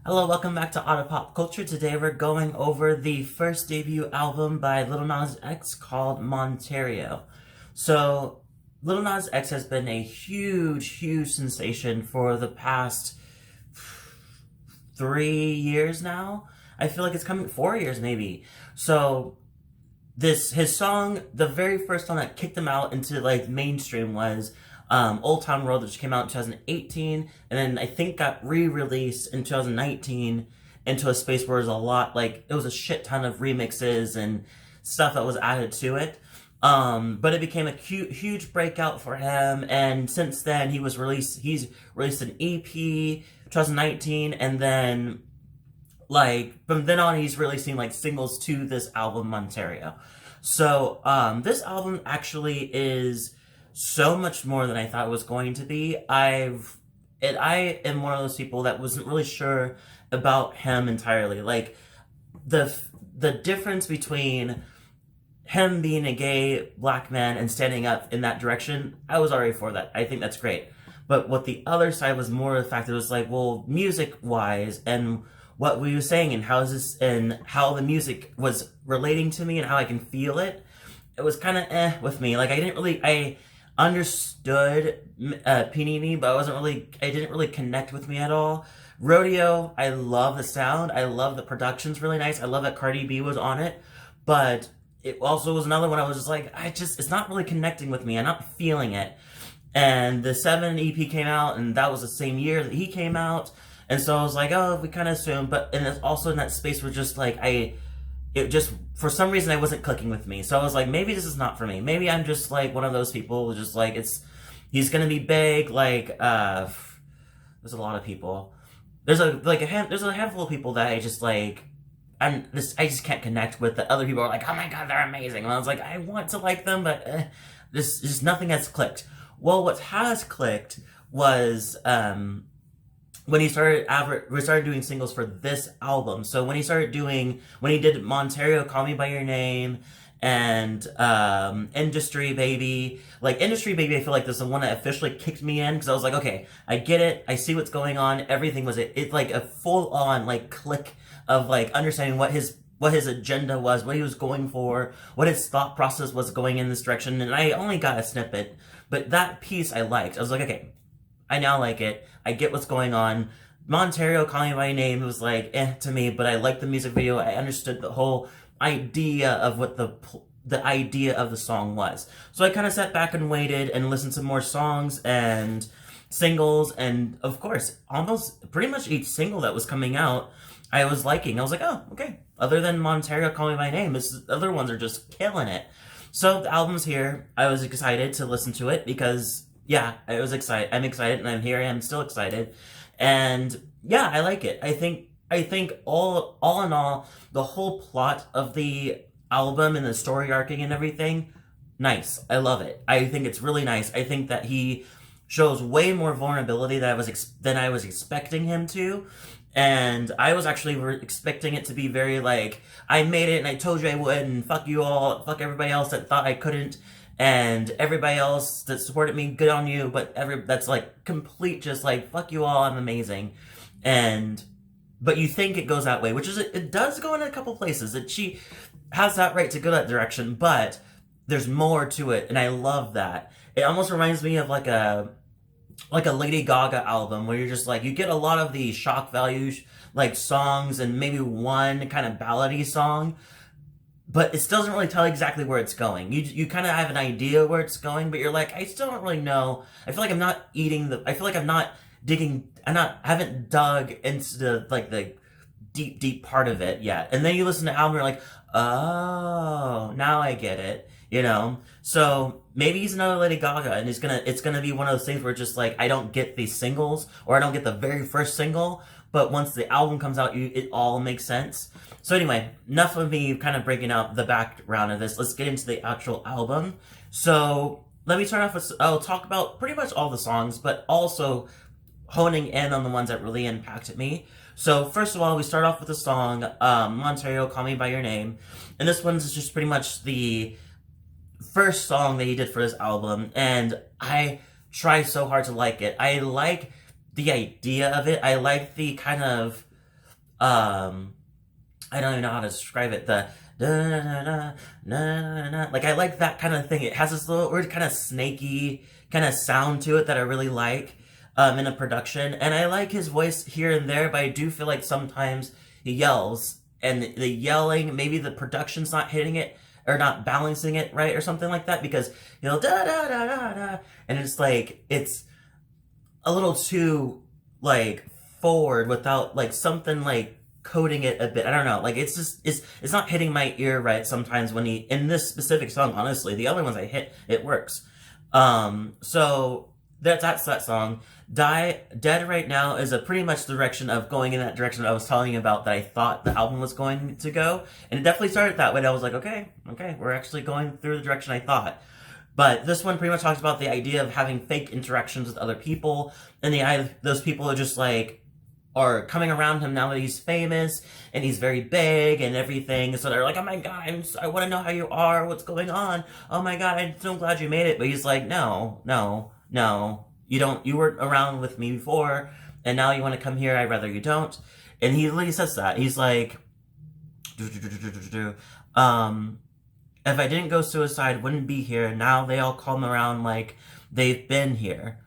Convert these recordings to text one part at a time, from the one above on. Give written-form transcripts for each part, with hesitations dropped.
Hello, welcome back to Otter Pop Culture. Today we're going over the first debut album by Lil Nas X called MONTERO. So, Lil Nas X has been a huge sensation for the past 3 years now. I feel like it's coming 4 years maybe. So, his song, the very first song that kicked him out into like mainstream was Old Town Road, which came out in 2018, and then I think got re-released in 2019 into a space where it was a lot, like, it was a shit ton of remixes and stuff that was added to it. But it became a huge breakout for him, and since then he's released an EP 2019, and then like from then on he's releasing like singles to this album MONTERO. So this album actually is so much more than I thought it was going to be. I am one of those people that wasn't really sure about him entirely. Like the difference between him being a gay black man and standing up in that direction, I was already for that. I think that's great. But what the other side was more of the fact that it was like, well, music wise and what we were saying and how the music was relating to me and how I can feel it, it was kind of with me. Like I understood Panini, but I didn't really connect with me at all. Rodeo, I love the sound. I love the production's really nice. I love that Cardi B was on it, but it also was another one I was just like, it's not really connecting with me. I'm not feeling it. And the 7 EP came out, and that was the same year that he came out. And so I was like, oh, we kind of assumed, and it's also in that space where just like it just, for some reason, I wasn't clicking with me. So I was like, maybe this is not for me. Maybe I'm just like one of those people, just like he's gonna be big. Like there's a lot of people. There's a handful of people that I just like. I just can't connect with. That other people are like, oh my god, they're amazing. And I was like, I want to like them, but there's just nothing has clicked. Well, what has clicked was when we started doing singles for this album. So when he did MONTERO, Call Me By Your Name, and Industry Baby. Like, Industry Baby, I feel like this is the one that officially kicked me in, because I was like, okay, I get it, I see what's going on, everything was it's like a full-on, like, click of, like, understanding what his agenda was, what he was going for, what his thought process was going in this direction, and I only got a snippet, but that piece I liked. I was like, okay, I now like it. I get what's going on. MONTERO, Calling My Name, it was like, to me, but I liked the music video. I understood the whole idea of what the idea of the song was. So I kind of sat back and waited and listened to more songs and singles, and of course, almost pretty much each single that was coming out, I was liking. I was like, oh, okay. Other than MONTERO, Call Me By Name, other ones are just killing it. So the album's here. I was excited to listen to it because, yeah, I was excited. I'm excited, and I'm here. I am still excited, and yeah, I like it. I think all in all, the whole plot of the album and the story arcing and everything, nice. I love it. I think it's really nice. I think that he shows way more vulnerability than I was expecting him to. And I was actually expecting it to be very like, I made it and I told you I would, and fuck you all, fuck everybody else that thought I couldn't, and everybody else that supported me, good on you, but that's like complete just like, fuck you all, I'm amazing. But you think it goes that way, which is, it does go in a couple places, that she has that right to go that direction, but there's more to it, and I love that. It almost reminds me of like a Lady Gaga album, where you're just like, you get a lot of the shock value, like songs, and maybe one kind of ballady song, but it still doesn't really tell exactly where it's going. You kind of have an idea where it's going, but you're like, I still don't really know. I feel like I'm not I feel like I'm not digging, I haven't dug into the deep part of it yet. And then you listen to the album, you're like, oh, now I get it, you know? So maybe he's another Lady Gaga, and it's gonna be one of those things where it's just like, I don't get these singles, or I don't get the very first single, but once the album comes out, it all makes sense. So anyway, enough of me kind of breaking out the background of this. Let's get into the actual album. So let me start off with, I'll talk about pretty much all the songs, but also honing in on the ones that really impacted me. So first of all, we start off with the song MONTERO, Call Me By Your Name, and this one's just pretty much the first song that he did for this album, and I try so hard to like it. I like the idea of it. I like the kind of I don't even know how to describe it. The da, na, na, na, na. Like I like that kind of thing. It has this little weird kind of snaky kind of sound to it that I really like in a production. And I like his voice here and there, but I do feel like sometimes he yells, and the yelling, maybe the production's not hitting it or not balancing it right or something like that, because da da da da da, and it's like it's a little too like forward without like something like coding it a bit. I don't know. Like it's just it's not hitting my ear right sometimes when he in this specific song. Honestly, the other ones I hit it works. So that's that song. Dead Right Now is a pretty much direction of going in that direction that I was telling you about that I thought the album was going to go, and it definitely started that way. I was like, okay, we're actually going through the direction I thought. But this one pretty much talks about the idea of having fake interactions with other people, and those people are just like are coming around him now that he's famous and he's very big and everything. So they're like, oh my god, I want to know how you are, what's going on. Oh my god, I'm so glad you made it. But he's like, no, you weren't around with me before, and now you want to come here. I'd rather you don't. And he literally says that. He's like, if I didn't go suicide, wouldn't be here. Now they all come around like they've been here.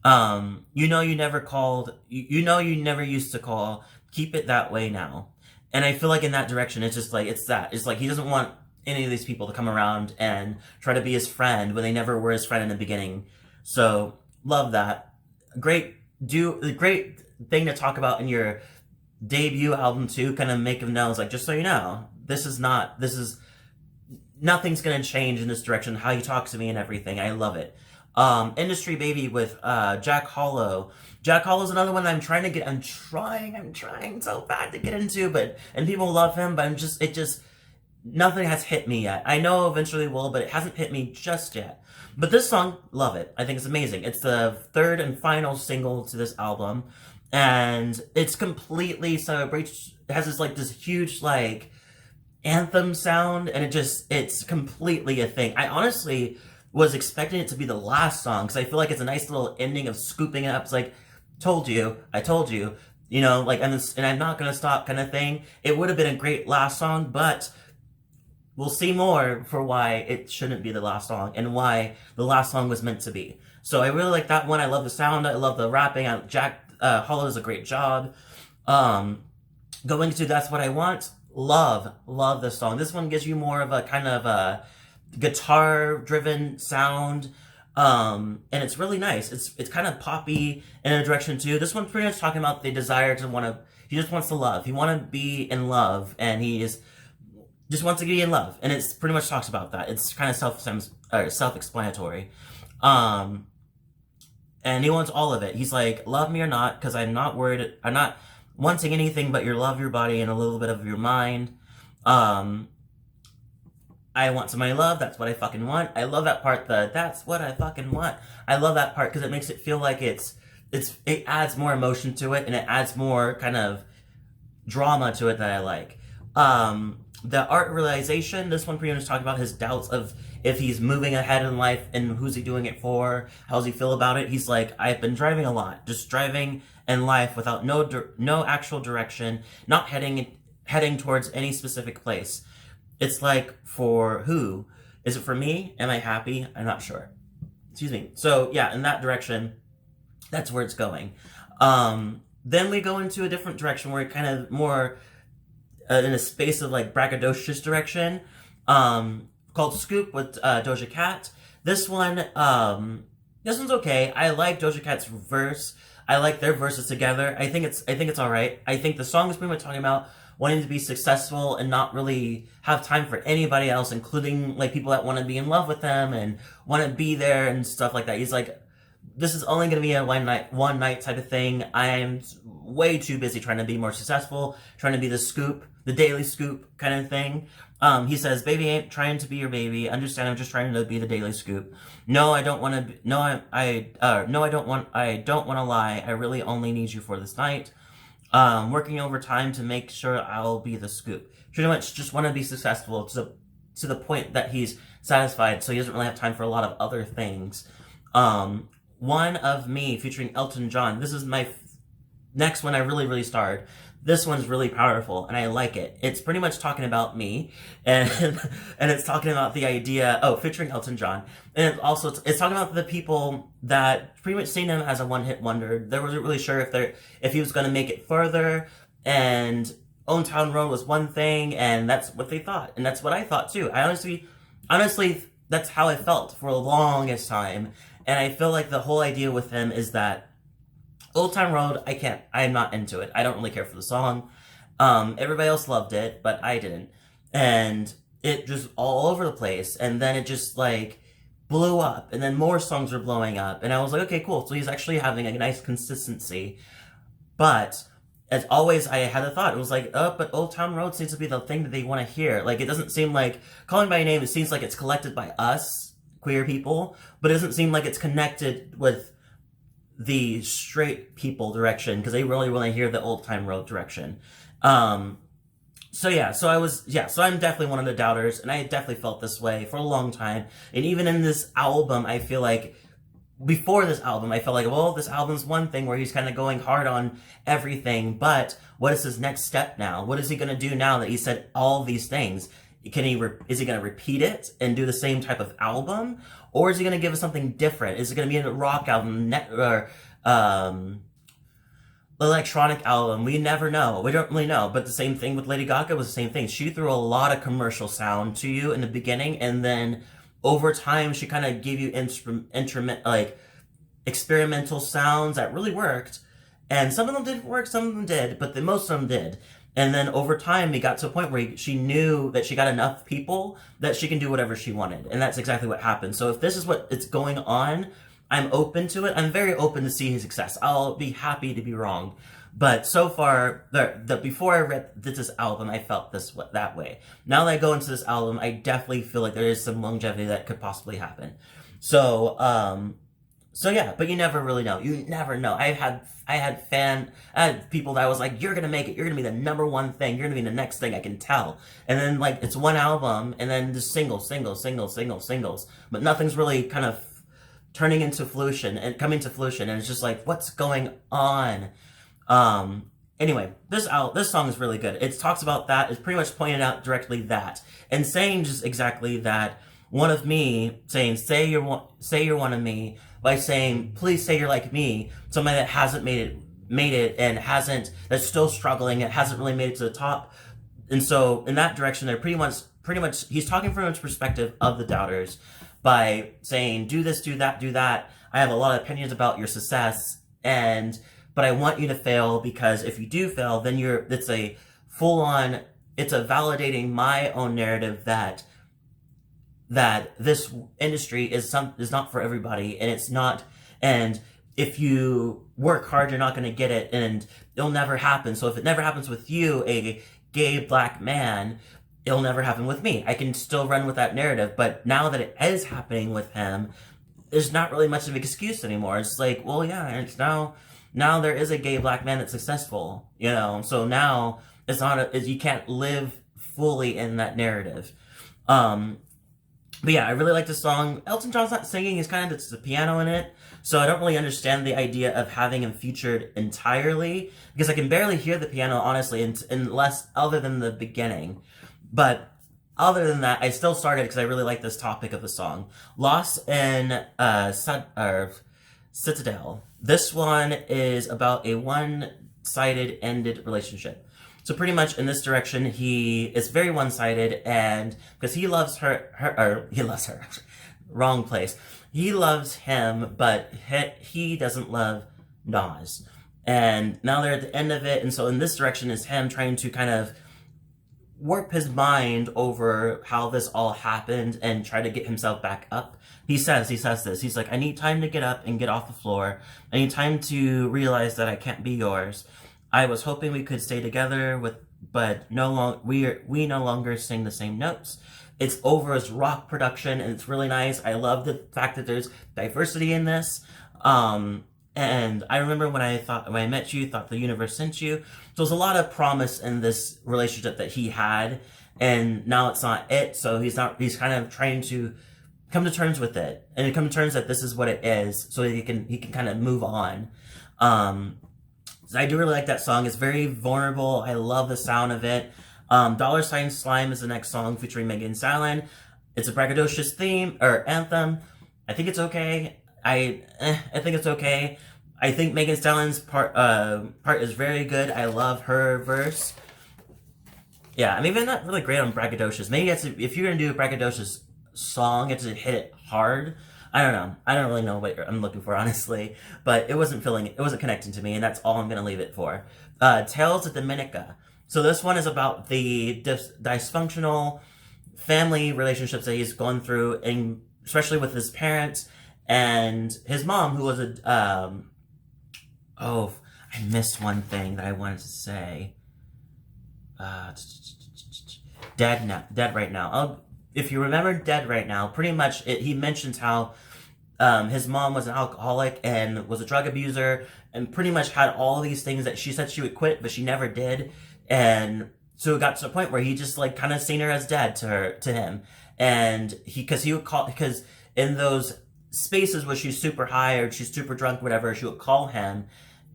You know you never called. You know you never used to call. Keep it that way now. And I feel like in that direction, it's just like, it's that. It's like he doesn't want any of these people to come around and try to be his friend when they never were his friend in the beginning. So, love that. Great thing to talk about in your debut album too. Kind of make him know, it's like, just so you know, nothing's gonna change in this direction. How you talk to me and everything, I love it. Industry Baby with Jack Harlow. Jack Harlow's another one that I'm trying so bad to get into, and people love him, but nothing has hit me yet. I know eventually will, but it hasn't hit me just yet. But this song, love it. I think it's amazing. It's the third and final single to this album, and it's completely celebrates. It has this huge like anthem sound, and it's completely a thing. I honestly was expecting it to be the last song, because I feel like it's a nice little ending of scooping it up. It's like, I told you, and I'm not gonna stop kind of thing. It would have been a great last song, but we'll see more for why it shouldn't be the last song and why the last song was meant to be. So I really like that one. I love the sound. I love the rapping. Jack Harlow does a great job. Going to That's What I Want. Love this song. This one gives you more of a kind of a guitar-driven sound. And it's really nice. It's kind of poppy in a direction too. This one's pretty much talking about the desire to he just wants to love. He wants to be in love, and just wants to be in love, and it's pretty much talks about that. It's kind of self-explanatory. And he wants all of it. He's like, love me or not, because I'm not worried. I'm not wanting anything but your love, your body, and a little bit of your mind. I want somebody to love. That's what I fucking want. I love that part. That's what I fucking want. I love that part because it makes it feel like it adds more emotion to it, and it adds more kind of drama to it that I like. The art realization, this one pretty much talking about his doubts of if he's moving ahead in life and who's he doing it for, how does he feel about it. He's like, I've been driving a lot, just driving in life without no actual direction, not heading towards any specific place. It's like, for who? Is it for me? Am I happy? I'm not sure. Excuse me. So yeah, in that direction, that's where it's going. Then we go into a different direction where it kind of more in a space of like braggadocious direction, called Scoop with Doja Cat. This one's okay. I like Doja Cat's verse. I like their verses together. I think it's all right. I think the song is pretty much talking about wanting to be successful and not really have time for anybody else, including like people that want to be in love with them and want to be there and stuff like that. He's like, this is only going to be a one night type of thing. I'm way too busy trying to be more successful, trying to be the scoop, the daily scoop kind of thing. He says, baby ain't trying to be your baby. Understand, I'm just trying to be the daily scoop. No, I don't want to, I don't want to lie. I really only need you for this night. Working overtime to make sure I'll be the scoop. Pretty much just want to be successful to the point that he's satisfied, so he doesn't really have time for a lot of other things. One of Me featuring Elton John. This is next one I really starred. This one's really powerful, and I like it. It's pretty much talking about me, and and it's talking about the idea. Oh, featuring Elton John, and it's talking about the people that pretty much seen him as a one hit wonder. They wasn't really sure if he was going to make it further, and Old Town Road was one thing, and that's what they thought, and that's what I thought too. I honestly, that's how I felt for the longest time, and I feel like the whole idea with him is that Old Town Road, I'm not into it. I don't really care for the song. Everybody else loved it, but I didn't. And it just all over the place. And then it just like blew up. And then more songs were blowing up. And I was like, okay, cool. So he's actually having a nice consistency. But as always, I had a thought. It was like, but Old Town Road seems to be the thing that they want to hear. Like, it doesn't seem like Calling by Name, it seems like it's collected by us, queer people, but it doesn't seem like it's connected with the straight people direction, because they really want to hear the Old Time Road direction. So I'm definitely one of the doubters, and I definitely felt this way for a long time. And even in this album, I feel like before this album, I felt like, well, this album's one thing where he's kind of going hard on everything, but what is his next step now? What is he going to do now that he said all these things? Is he going to repeat it and do the same type of album? Or is he going to give us something different? Is it going to be a rock album or electronic album? We never know. We don't really know. But the same thing with Lady Gaga was the same thing. She threw a lot of commercial sound to you in the beginning, and then over time she kind of gave you experimental sounds that really worked. And some of them didn't work, some of them did, but most of them did. And then over time, we got to a point where she knew that she got enough people that she can do whatever she wanted. And that's exactly what happened. So if this is what is going on, I'm open to it. I'm very open to see his success. I'll be happy to be wrong. But so far, before I did this album, I felt that way. Now that I go into this album, I definitely feel like there is some longevity that could possibly happen. So yeah, but you never really know. You never know. I had people that I was like, you're gonna make it. You're gonna be the number one thing. You're gonna be the next thing. I can tell. And then like it's one album, and then just singles. But nothing's really kind of turning into fruition and coming to fruition. And it's just like, what's going on? Anyway, this song is really good. It talks about that. It's pretty much pointed out directly that, and saying just exactly that. One of me saying, say you're one of me, by saying, please say you're like me, somebody that hasn't made it and that's still struggling and hasn't really made it to the top. And so in that direction, they're pretty much, he's talking from his perspective of the doubters by saying, do this, do that. I have a lot of opinions about your success, but I want you to fail, because if you do fail, then it's a validating my own narrative that this industry is not for everybody, and it's not, and if you work hard, you're not going to get it, and it'll never happen. So if it never happens with you, a gay black man, it'll never happen with me. I can still run with that narrative, but now that it is happening with him, there's not really much of an excuse anymore. It's like, well, yeah, it's now there is a gay black man that's successful, so now it's not you can't live fully in that narrative. But yeah, I really like this song. Elton John's not singing, he's kind of just the piano in it. So I don't really understand the idea of having him featured entirely, because I can barely hear the piano, honestly, unless other than the beginning. But other than that, I still started because I really like this topic of the song. Lost in Citadel. This one is about a one-sided ended relationship. So pretty much in this direction, he is very one-sided, and because he loves he loves her, wrong place. He loves him, but he doesn't love Nas. And now they're at the end of it, and so in this direction is him trying to kind of warp his mind over how this all happened and try to get himself back up. He says this. He's like, I need time to get up and get off the floor. I need time to realize that I can't be yours. I was hoping we could stay together, but we no longer sing the same notes. It's over as rock production, and it's really nice. I love the fact that there's diversity in this. And I remember when I met you, thought the universe sent you. So there's a lot of promise in this relationship that he had, and now it's not it. So he's kind of trying to come to terms with it, and come to terms that this is what it is, so he can kind of move on. I do really like that song. It's very vulnerable. I love the sound of it. Dollar Sign Slime is the next song featuring Megan Thee Stallion. It's a braggadocious theme or anthem. I think it's okay. I think it's okay. I think Megan Thee Stallion's part is very good. I love her verse. Yeah, I'm even not really great on braggadocious. Maybe if you're gonna do a braggadocious song, you have to hit it hard. I don't know. I don't really know what I'm looking for, honestly. But it wasn't connecting to me, and that's all I'm gonna leave it for. Tales of Dominica. So this one is about the dysfunctional family relationships that he's gone through, and especially with his parents and his mom, who was oh, I missed one thing that I wanted to say. Dead right now. If you remember Dead Right Now, pretty much he mentions how his mom was an alcoholic and was a drug abuser, and pretty much had all these things that she said she would quit, but she never did. And so it got to a point where he just like kind of seen her as dead to him, and he would call, because in those spaces where she's super high or she's super drunk, whatever, she would call him,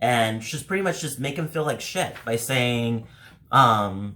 and just pretty much just make him feel like shit by saying, when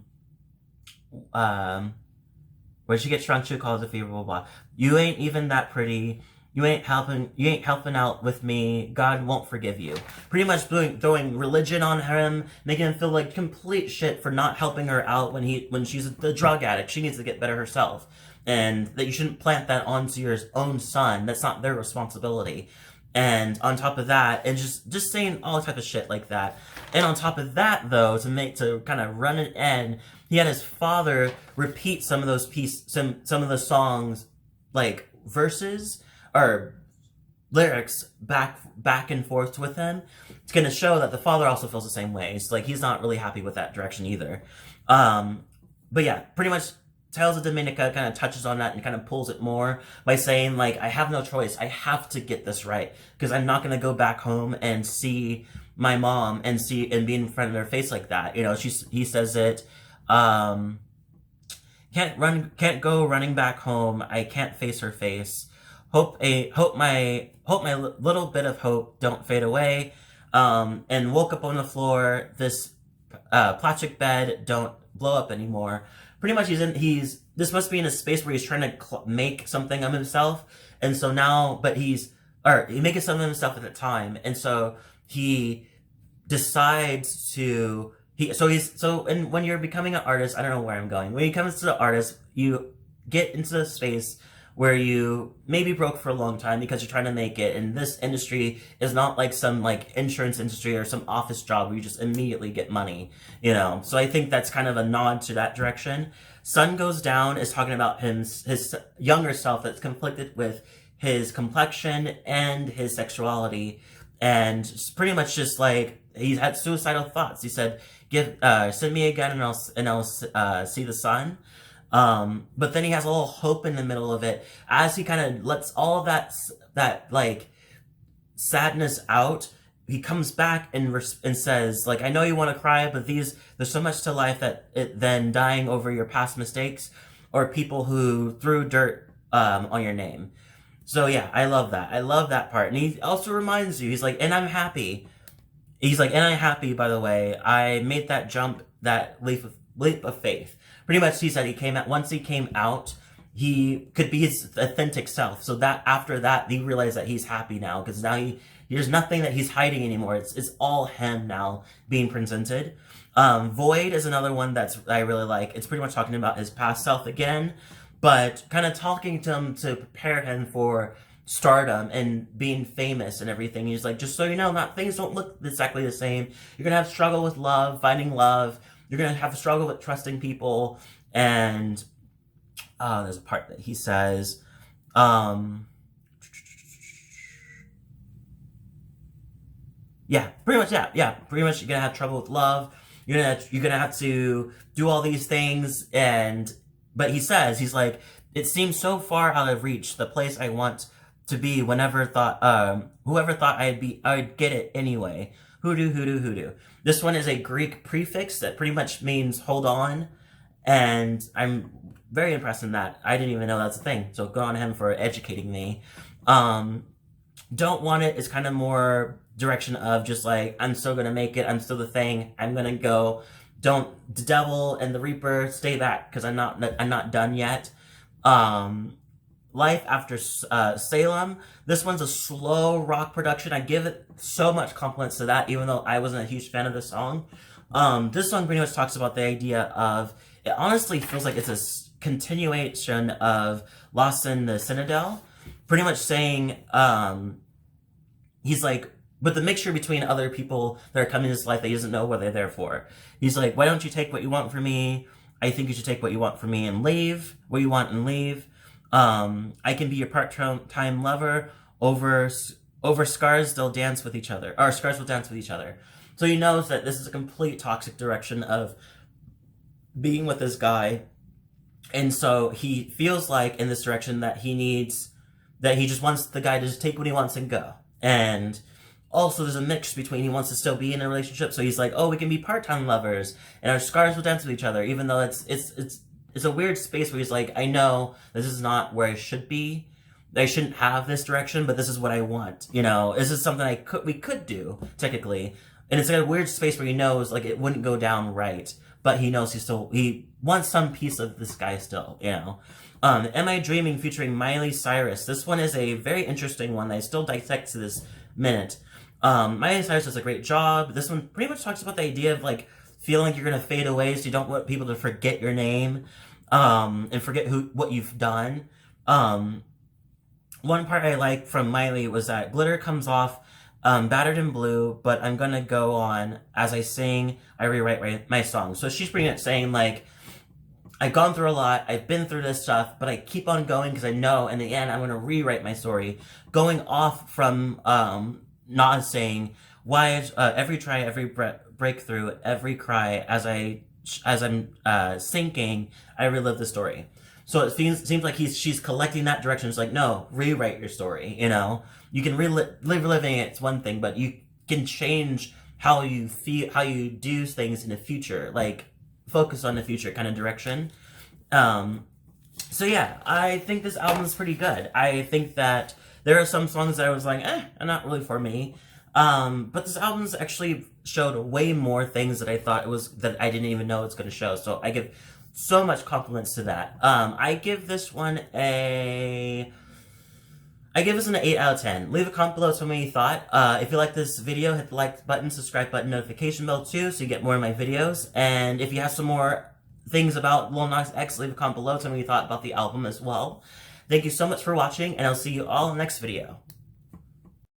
she gets drunk, she calls a fever, blah, blah. You ain't even that pretty. You ain't helping out with me. God won't forgive you. Pretty much throwing religion on him, making him feel like complete shit for not helping her out when she's the drug addict. She needs to get better herself. And that you shouldn't plant that onto your own son. That's not their responsibility. And on top of that, and just saying all type of shit like that. And on top of that, though, to kind of run an end, he had his father repeat some of the songs, like verses or lyrics back and forth with him. It's going to show that the father also feels the same way. It's like he's not really happy with that direction either. But yeah, pretty much Tales of Dominica kind of touches on that and kind of pulls it more by saying, like, I have no choice. I have to get this right, because I'm not going to go back home and see my mom and be in front of her face like that. You know, he says it, can't go running back home. I can't face her face. Hope my little bit of hope don't fade away. And woke up on the floor. This plastic bed don't blow up anymore. Pretty much this must be in a space where he's trying to make something of himself. And so now, he making something of himself at the time. And so he decides to, and when you're becoming an artist, I don't know where I'm going. When he comes to the artist, you get into the space where you maybe broke for a long time because you're trying to make it. And this industry is not like some like insurance industry or some office job where you just immediately get money, you know? So I think that's kind of a nod to that direction. Sun Goes Down is talking about his younger self that's conflicted with his complexion and his sexuality. And pretty much just like, he had suicidal thoughts. He said, send me a gun and I'll see the sun. But then he has a little hope in the middle of it as he kind of lets all of that like sadness out. He comes back and says, like, I know you want to cry, but there's so much to life than dying over your past mistakes or people who threw dirt on your name. So yeah, I love that. I love that part. And he also reminds you, he's like, and I'm happy. He's like, and I'm happy, by the way. I made that jump, that leap of faith. Pretty much, he said once he came out, he could be his authentic self. So that after that, he realized that he's happy now, because now there's nothing that he's hiding anymore. It's all him now being presented. Void is another one that I really like. It's pretty much talking about his past self again, but kind of talking to him to prepare him for stardom and being famous and everything. He's like, just so you know, things don't look exactly the same. You're gonna have struggle with love, finding love. You're going to have to struggle with trusting people. And there's a part that he says, yeah, pretty much, yeah, pretty much you're going to have trouble with love. You're going to have to do all these things. But he says, he's like, it seems so far out of reach, the place I want to be, whoever thought I'd get it anyway. Hoodoo. This one is a Greek prefix that pretty much means hold on, and I'm very impressed in that. I didn't even know that's a thing, so good on him for educating me. Don't Want It is kind of more direction of just like, I'm still gonna make it, I'm still the thing, I'm gonna go. Don't, the devil and the reaper, stay back, because I'm not done yet. Life After Salem. This one's a slow rock production. I give it so much compliments to that, even though I wasn't a huge fan of the song. This song pretty much talks about the idea of, it honestly feels like it's a continuation of Lost in the Citadel. Pretty much saying, he's like, with the mixture between other people that are coming into his life that he doesn't know what they're there for. He's like, why don't you take what you want from me? I think you should take what you want from me and leave what you want and leave. I can be your part-time lover. Over scars, they'll dance with each other. Or scars will dance with each other. So he knows that this is a complete toxic direction of being with this guy. And so he feels like in this direction that he just wants the guy to just take what he wants and go. And also there's a mix between he wants to still be in a relationship. So he's like, oh, we can be part-time lovers and our scars will dance with each other. Even though it's a weird space where he's like, I know this is not where I should be. I shouldn't have this direction, but this is what I want. You know, this is something we could do, technically. And it's like a weird space where he knows, like, it wouldn't go down right. But he knows he wants some piece of this guy still, you know. Am I Dreaming featuring Miley Cyrus. This one is a very interesting one that I still dissect to this minute. Miley Cyrus does a great job. This one pretty much talks about the idea of, like, feeling like you're gonna fade away, so you don't want people to forget your name, and forget what you've done. One part I like from Miley was that glitter comes off, battered and blue, but I'm gonna go on. As I sing, I rewrite my song. So she's pretty much saying, like, I've gone through a lot, I've been through this stuff, but I keep on going because I know in the end I'm gonna rewrite my story. Going off from Nas saying, why is every try, every breakthrough, every cry, as I'm sinking, I relive the story. So it seems like she's collecting that direction. It's like, no, rewrite your story, you know? You can reliving it's one thing, but you can change how you feel, how you do things in the future. Like, focus on the future kind of direction. So yeah, I think this album is pretty good. I think that there are some songs that I was like, not really for me. But this album's actually showed way more things that I thought that I didn't even know it's going to show. So I give so much compliments to that. I give this one an 8 out of 10. Leave a comment below, tell me what you thought. If you like this video, hit the like button, subscribe button, notification bell too, so you get more of my videos. And if you have some more things about Lil Nas X, leave a comment below, tell me what you thought about the album as well. Thank you so much for watching, and I'll see you all in the next video.